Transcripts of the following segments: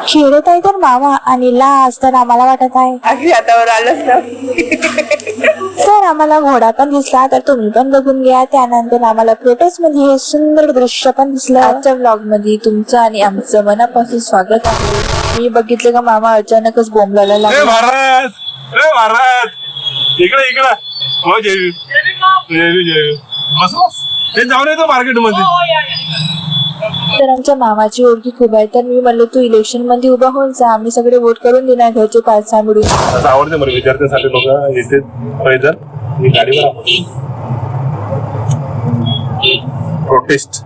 खेळत आहे तर मामा आणि लाज तर आम्हाला वाटत आहे. अगदी हातावर आलंच ना. तर आम्हाला घोडा पण दिसला, तर तुम्ही पण बघून घ्या. त्यानंतर आम्हाला प्रोटेस्ट मध्ये हे सुंदर दृश्य पण दिसलं. आजच्या व्लॉग मध्ये तुमचं आणि आमचं मनापासून स्वागत आहे. मी बघितलं का मामा अचानकच बोंबलायला लागला. भारत इकडे इकडे हो जेवी जेवी जेवी बस ते जाऊन येतो मार्केट मध्ये. तर आमच्या मामाची ओळखी खूप आहे, तर मी म्हणलो तू इलेक्शन मध्ये उभा होऊन जा, आम्ही सगळे वोट करून देणार घरचे 5-6 मिळून. आता आवडते मला विद्यार्थ्यांसाठी लोक येते पैदल मी गाडीवर प्रोटेस्ट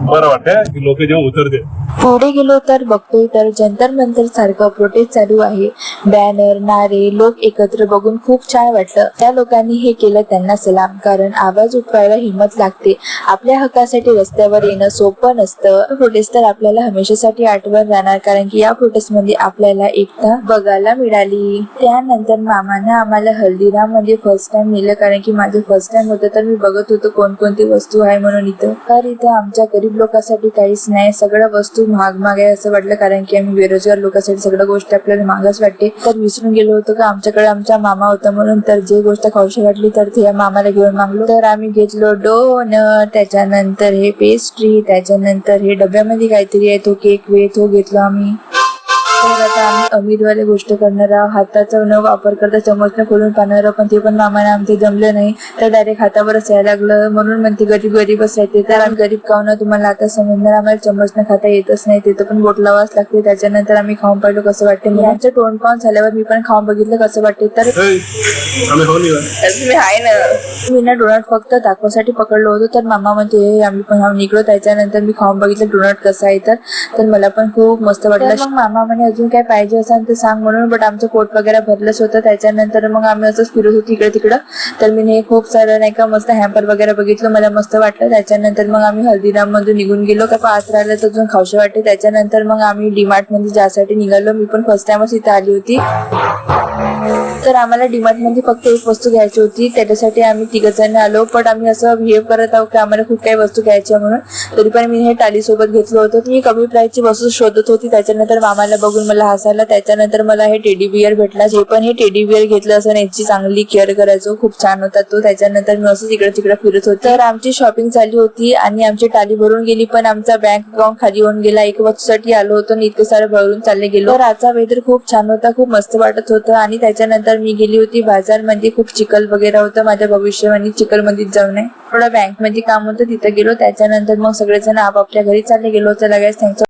बरं वाटतं की लोक जेव्हा उतरते. पुढे गेलो तर बघतोय तर जंतर मंतर सारखं प्रोटेस्ट चालू आहे. बॅनर, नारे, लोक एकत्र बघून खूप छान वाटलं. त्या लोकांनी हे केलं त्यांना सलाम, कारण आवाज उठवायला हिंमत लागते. आपल्या हक्कासाठी रस्त्यावर येणं सोपं नसतं. प्रोटेस्ट तर आपल्याला हमेशासाठी आठवण राहणार, कारण की या प्रोटेस्ट मध्ये आपल्याला एकता बघायला मिळाली. त्यानंतर मामानं आम्हाला हल्दीराम मध्ये फर्स्ट टाइम नेलं, कारण की माझं फर्स्ट टाइम होतं, तर मी बघत होतो कोणकोणती वस्तू आहे म्हणून इथं. तर इथं आमच्या गरीब लोकांसाठी काहीच नाही, सगळ्या वस्तू महाग आहे असं वाटलं, कारण की आम्ही बेरोजगार लोकांसाठी सगळ्या गोष्टी आपल्याला महागच वाटते. तर विसरून गेलो होतो का आमच्याकडे आमचा मामा होता म्हणून. तर जे गोष्ट खाऊशी वाटली तर ते मामाला घेऊन मागलो. तर आम्ही घेतलो डोनट, त्याच्यानंतर हे पेस्ट्री, त्याच्यानंतर हे डब्यामध्ये काहीतरी आहे तो केक तो घेतलो आम्ही. तर आता आम्ही अमीरवाले गोष्ट करणार आहोत. हाताचा न वापर करता चमचनं खोलून पाहणार आहोत, पण ते पण मामाने आमचे जमलं नाही, तर डायरेक्ट हातावरच यायला लागलं. म्हणून म्हणते गरीब गरीबच राहते. तर आम्ही गरीब खाऊ ना, तुम्हाला आता समजणार. आम्हाला चमचनं खाता येतच नाही, ते पण बोट लावाच लागते. त्याच्यानंतर आम्ही खाऊन पाहिलं कसं वाटते. आमचं तोंड पाहून झाल्यावर मी पण खाऊन बघितलं कसं वाटते. तर तुम्ही आहे ना. मी ना डोनट फक्त दाखवासाठी पकडलो होतो, तर मामा म्हणते आम्ही पण निघलो. त्याच्यानंतर मी खाऊन बघितलं डोनट कसं आहे, तर मला पण खूप मस्त वाटलं. मग मामा म्हणे अजून काय पाहिजे असेल तर सांग म्हणून, बट आमचं पोट वगैरे भरलंच होतं. त्याच्यानंतर मग आम्ही असंच फिरत होतो इकडे तिकडं. तर मी हे खूप सारं नाही का मस्त हॅम्पर वगैरे बघितलं, मला मस्त वाटलं. त्याच्यानंतर मग आम्ही हल्दीराम मधून निघून गेलो का पाच राहिलं तर अजून खाऊशे वाटते. त्याच्यानंतर मग आम्ही डीमार्ट मध्ये जायसाठी निघालो. मी पण फर्स्ट टाइमच इथे आली होती. तर आम्हाला डीमार्ट मध्ये फक्त एक वस्तू घ्यायची होती, त्याच्यासाठी आम्ही 3 जण आलो. पण आम्ही असं बिहेव करत आहोत की आम्हाला खूप काही वस्तू घ्यायची म्हणून. तरी पण मी हे टाली सोबत घेतलं होतं. मी कमी प्राइसची वस्तू शोधत होती. त्याच्यानंतर मामाला बघून मला हसायला. त्याच्यानंतर मला हे टेडी बिअर भेटला. जे पण हे टेडी बिअर घेतलं असं याची चांगली केअर करायचो, खूप छान होता तो. त्याच्यानंतर मी असंच इकडे तिकडे फिरत होते. तर आमची शॉपिंग चालली होती आणि आमची टाली भरून गेली, पण आमचा बँक अकाउंट खाली होऊन गेला. एक वस्तूसाठी आलो होतो आणि इतकं सारं भरून चालले गेलो. तर आजचा वेदर खूप छान होता, खूप मस्त वाटत होतं. आणि त्याच्यानंतर मी गेली होती बाजार मध्ये. खूप चिखल वगैरे होतं. माझ्या भविष्यवाणी चिखल मध्ये जाऊ नये, थोडं बँक मध्ये काम होतं, तिथं गेलो. त्याच्यानंतर मग सगळेजण आपापल्या घरी चालले गेलो. चला गाईस, थँक्स.